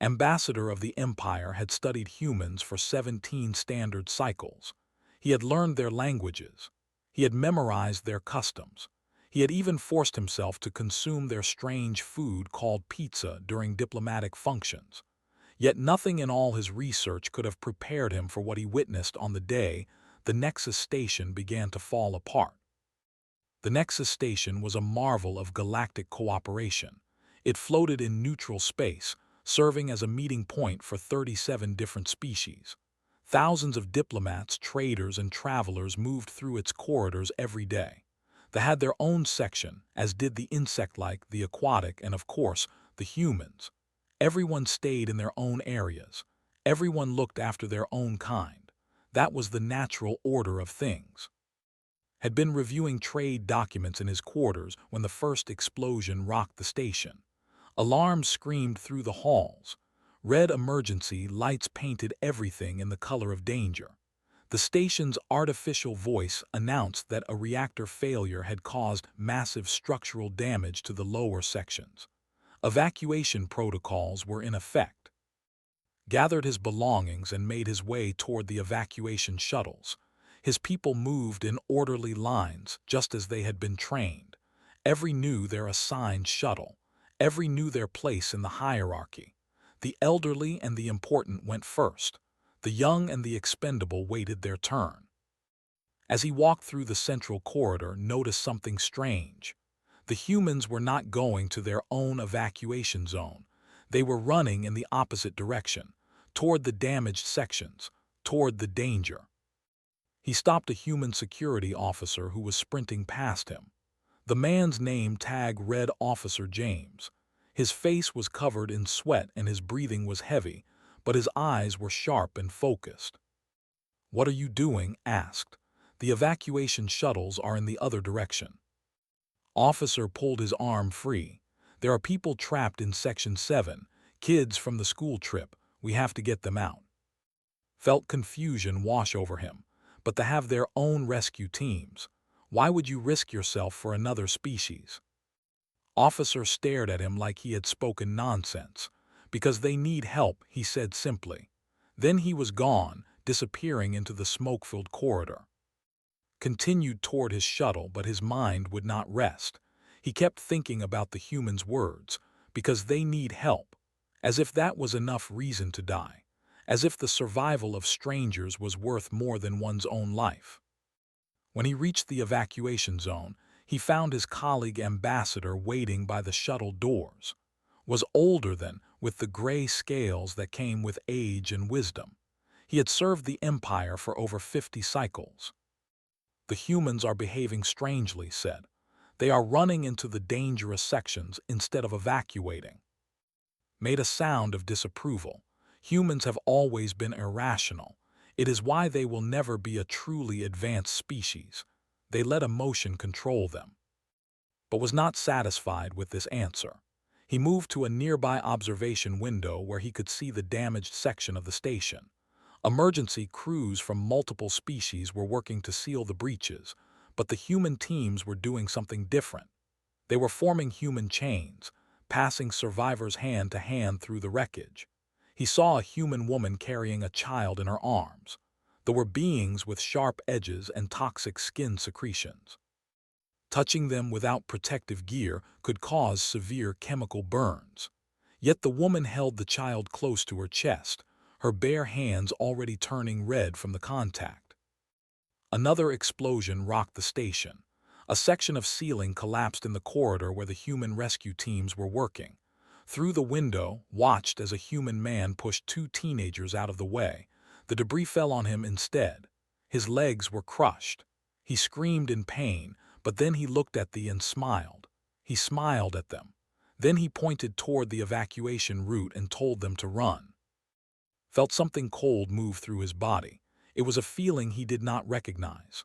Ambassador of the Empire had studied humans for 17 standard cycles. He had learned their languages. He had memorized their customs. He had even forced himself to consume their strange food called pizza during diplomatic functions. Yet nothing in all his research could have prepared him for what he witnessed on the day the Nexus Station began to fall apart. The Nexus Station was a marvel of galactic cooperation. It floated in neutral space, serving as a meeting point for 37 different species. Thousands of diplomats, traders, and travelers moved through its corridors every day. They had their own section, as did the insect-like, the aquatic, and of course, the humans. Everyone stayed in their own areas. Everyone looked after their own kind. That was the natural order of things. Had been reviewing trade documents in his quarters when the first explosion rocked the station. Alarms screamed through the halls. Red emergency lights painted everything in the color of danger. The station's artificial voice announced that a reactor failure had caused massive structural damage to the lower sections. Evacuation protocols were in effect. Gathered his belongings and made his way toward the evacuation shuttles. His people moved in orderly lines, just as they had been trained. Every knew their assigned shuttle. Every knew their place in the hierarchy. The elderly and the important went first. The young and the expendable waited their turn. As he walked through the central corridor, noticed something strange. The humans were not going to their own evacuation zone. They were running in the opposite direction, toward the damaged sections, toward the danger. He stopped a human security officer who was sprinting past him. The man's name tag read Officer James. His face was covered in sweat and his breathing was heavy, but his eyes were sharp and focused. "What are you doing?" asked. "The evacuation shuttles are in the other direction." Officer pulled his arm free. "There are people trapped in Section 7, kids from the school trip. We have to get them out." Felt confusion wash over him. But they have their own rescue teams. Why would you risk yourself for another species? Officer stared at him like he had spoken nonsense. "Because they need help," he said simply. Then he was gone, disappearing into the smoke-filled corridor. Continued toward his shuttle, but his mind would not rest. He kept thinking about the humans' words, "because they need help," as if that was enough reason to die, as if the survival of strangers was worth more than one's own life. When he reached the evacuation zone, he found his colleague ambassador waiting by the shuttle doors. Was older than, with the gray scales that came with age and wisdom. He had served the Empire for over 50 cycles. "The humans are behaving strangely," said. "They are running into the dangerous sections instead of evacuating." Made a sound of disapproval. Humans have always been irrational. It is why they will never be a truly advanced species. They let emotion control them. But was not satisfied with this answer. He moved to a nearby observation window where he could see the damaged section of the station. Emergency crews from multiple species were working to seal the breaches, but the human teams were doing something different. They were forming human chains, passing survivors hand to hand through the wreckage. He saw a human woman carrying a child in her arms. There were beings with sharp edges and toxic skin secretions. Touching them without protective gear could cause severe chemical burns. Yet the woman held the child close to her chest, her bare hands already turning red from the contact. Another explosion rocked the station. A section of ceiling collapsed in the corridor where the human rescue teams were working. Through the window, watched as a human man pushed two teenagers out of the way. The debris fell on him instead. His legs were crushed. He screamed in pain, but then he looked at them and smiled. He smiled at them. Then he pointed toward the evacuation route and told them to run. Felt something cold move through his body. It was a feeling he did not recognize.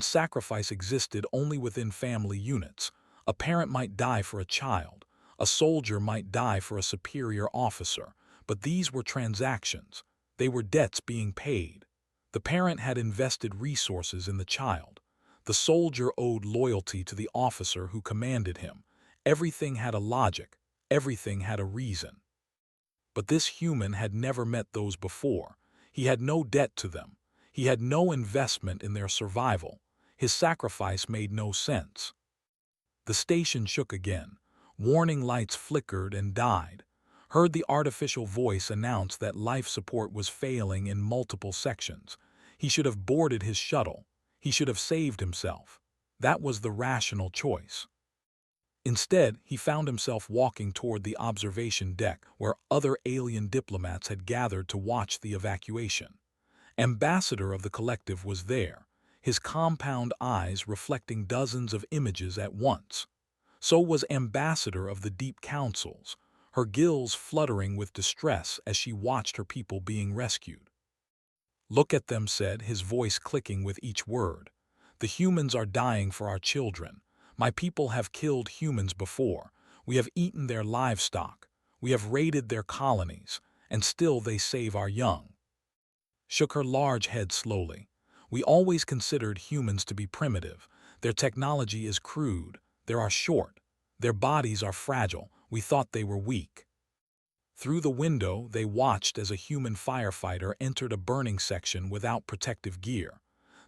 Sacrifice existed only within family units. A parent might die for a child. A soldier might die for a superior officer. But these were transactions. They were debts being paid. The parent had invested resources in the child. The soldier owed loyalty to the officer who commanded him. Everything had a logic. Everything had a reason. But this human had never met those before. He had no debt to them. He had no investment in their survival. His sacrifice made no sense. The station shook again. Warning lights flickered and died. Heard the artificial voice announce that life support was failing in multiple sections. He should have boarded his shuttle. He should have saved himself. That was the rational choice. Instead, he found himself walking toward the observation deck where other alien diplomats had gathered to watch the evacuation. Ambassador of the collective was there, his compound eyes reflecting dozens of images at once. So was Ambassador of the Deep Councils, her gills fluttering with distress as she watched her people being rescued. "Look at them," said, his voice clicking with each word. "The humans are dying for our children. My people have killed humans before. We have eaten their livestock. We have raided their colonies, and still they save our young." Shook her large head slowly. "We always considered humans to be primitive. Their technology is crude. They are short. Their bodies are fragile. We thought they were weak." Through the window, they watched as a human firefighter entered a burning section without protective gear.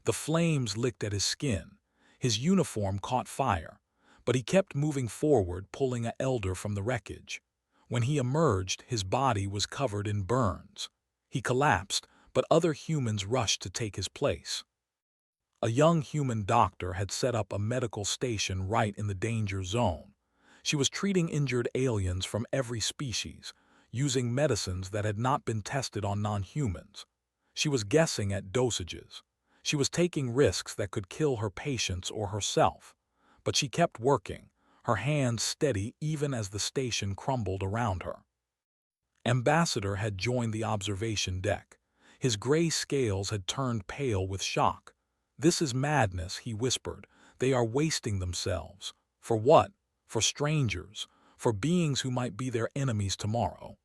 The flames licked at his skin. His uniform caught fire, but he kept moving forward, pulling an elder from the wreckage. When he emerged, his body was covered in burns. He collapsed, but other humans rushed to take his place. A young human doctor had set up a medical station right in the danger zone. She was treating injured aliens from every species, using medicines that had not been tested on non-humans. She was guessing at dosages. She was taking risks that could kill her patients or herself. But she kept working, her hands steady even as the station crumbled around her. Ambassador had joined the observation deck. His gray scales had turned pale with shock. "This is madness," he whispered. "They are wasting themselves. For what? For strangers. For beings who might be their enemies tomorrow."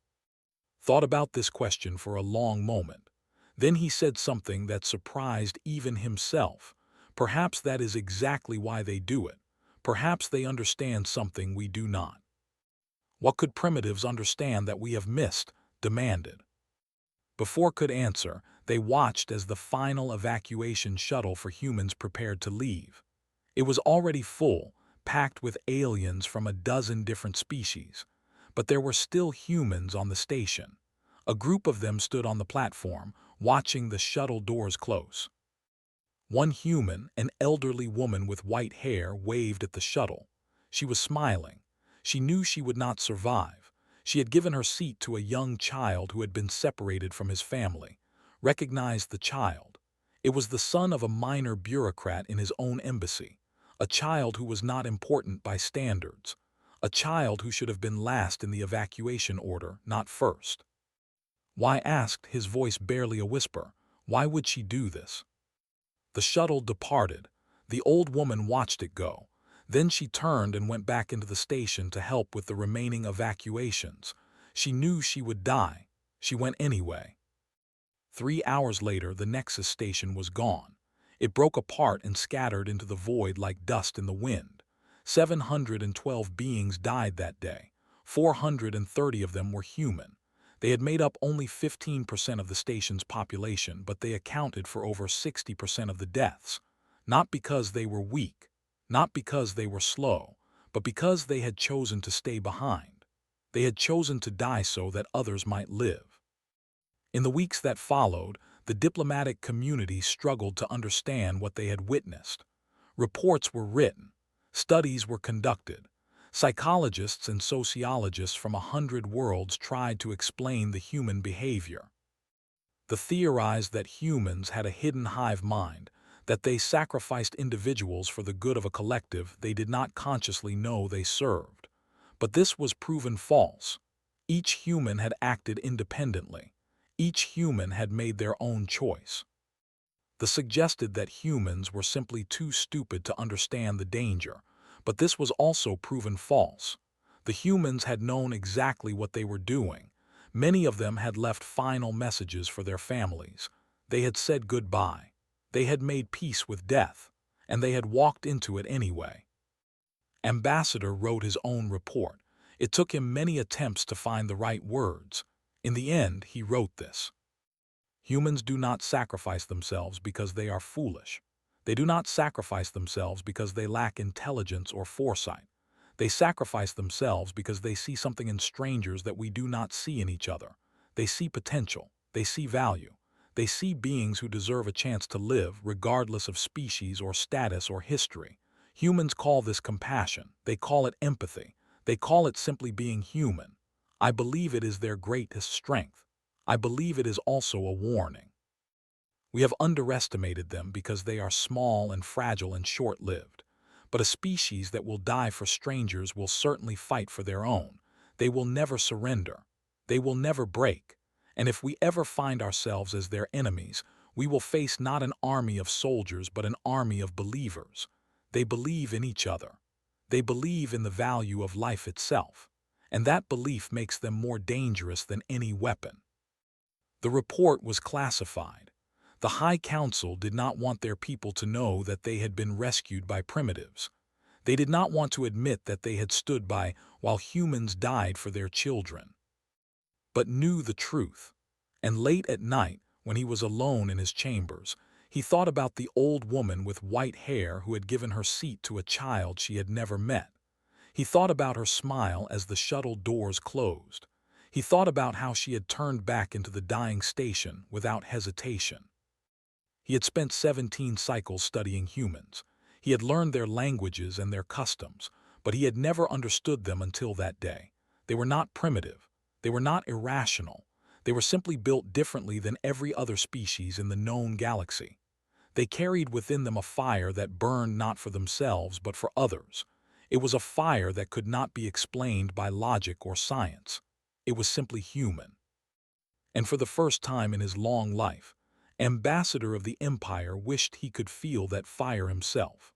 Thought about this question for a long moment. Then he said something that surprised even himself. "Perhaps that is exactly why they do it. Perhaps they understand something we do not." "What could primitives understand that we have missed?" demanded. Before could answer, they watched as the final evacuation shuttle for humans prepared to leave. It was already full, packed with aliens from a dozen different species. But there were still humans on the station. A group of them stood on the platform, watching the shuttle doors close. One human, an elderly woman with white hair, waved at the shuttle. She was smiling. She knew she would not survive. She had given her seat to a young child who had been separated from his family. Recognized the child. It was the son of a minor bureaucrat in his own embassy. A child who was not important by standards. A child who should have been last in the evacuation order, not first. "Why?" asked, his voice barely a whisper. "Why would she do this?" The shuttle departed. The old woman watched it go. Then she turned and went back into the station to help with the remaining evacuations. She knew she would die. She went anyway. 3 hours later, the Nexus station was gone. It broke apart and scattered into the void like dust in the wind. 712 beings died that day. 430 of them were human. They had made up only 15% of the station's population, but they accounted for over 60% of the deaths. Not because they were weak, not because they were slow, but because they had chosen to stay behind. They had chosen to die so that others might live. In the weeks that followed, the diplomatic community struggled to understand what they had witnessed. Reports were written. Studies were conducted. Psychologists and sociologists from 100 worlds tried to explain the human behavior. They theorized that humans had a hidden hive mind, that they sacrificed individuals for the good of a collective they did not consciously know they served. But this was proven false. Each human had acted independently. Each human had made their own choice. They suggested that humans were simply too stupid to understand the danger, but this was also proven false. The humans had known exactly what they were doing. Many of them had left final messages for their families. They had said goodbye. They had made peace with death, and they had walked into it anyway. Ambassador wrote his own report. It took him many attempts to find the right words. In the end, he wrote this: "Humans do not sacrifice themselves because they are foolish. They do not sacrifice themselves because they lack intelligence or foresight. They sacrifice themselves because they see something in strangers that we do not see in each other. They see potential. They see value. They see beings who deserve a chance to live, regardless of species or status or history. Humans call this compassion. They call it empathy. They call it simply being human. I believe it is their greatest strength. I believe it is also a warning. We have underestimated them because they are small and fragile and short-lived. But a species that will die for strangers will certainly fight for their own. They will never surrender. They will never break. And if we ever find ourselves as their enemies, we will face not an army of soldiers but an army of believers. They believe in each other. They believe in the value of life itself. And that belief makes them more dangerous than any weapon. The report was classified. The High Council did not want their people to know that they had been rescued by primitives. They did not want to admit that they had stood by while humans died for their children, but knew the truth. And late at night, when he was alone in his chambers, he thought about the old woman with white hair who had given her seat to a child she had never met. He thought about her smile as the shuttle doors closed. He thought about how she had turned back into the dying station without hesitation. He had spent 17 cycles studying humans. He had learned their languages and their customs, but he had never understood them until that day. They were not primitive. They were not irrational. They were simply built differently than every other species in the known galaxy. They carried within them a fire that burned not for themselves but for others. It was a fire that could not be explained by logic or science. It was simply human. And for the first time in his long life, Ambassador of the Empire wished he could feel that fire himself.